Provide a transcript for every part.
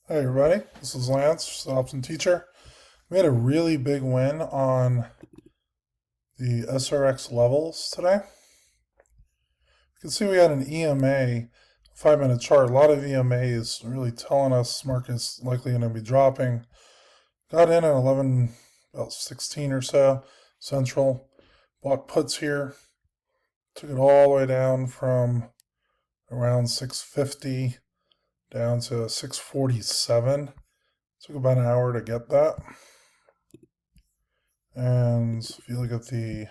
Hey everybody, this is Lance, the option teacher. We had a really big win on the SRX levels today. You can see we had an EMA 5-minute chart. A lot of EMAs really telling us market's likely going to be dropping. Got in at 11, about 16 or so central. Bought puts here. Took it all the way down from around 650 down to 647. Took about an hour to get that. And if you look at the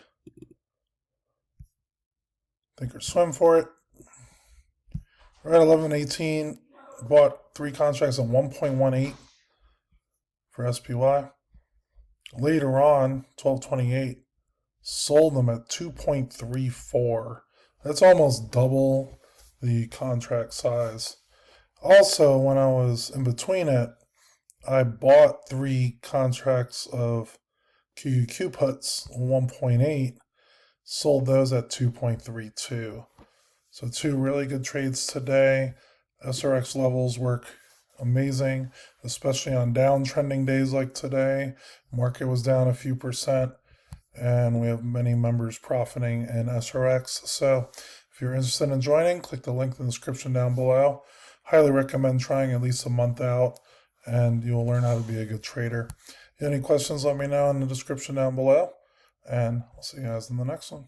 thinkorswim for it, we're at 11.18. Bought 3 contracts at 1.18 for SPY. Later on, 12.28, sold them at 2.34. That's almost double the contract size. Also, when I was in between it, I bought 3 contracts of QQQ puts, 1.8, sold those at 2.32. So 2 really good trades today. SRX levels work amazing, especially on downtrending days like today. Market was down a few percent, and we have many members profiting in SRX. So if you're interested in joining, click the link in the description down below. Highly recommend trying at least a month out, and you'll learn how to be a good trader. If you have any questions, let me know in the description down below, and I'll see you guys in the next one.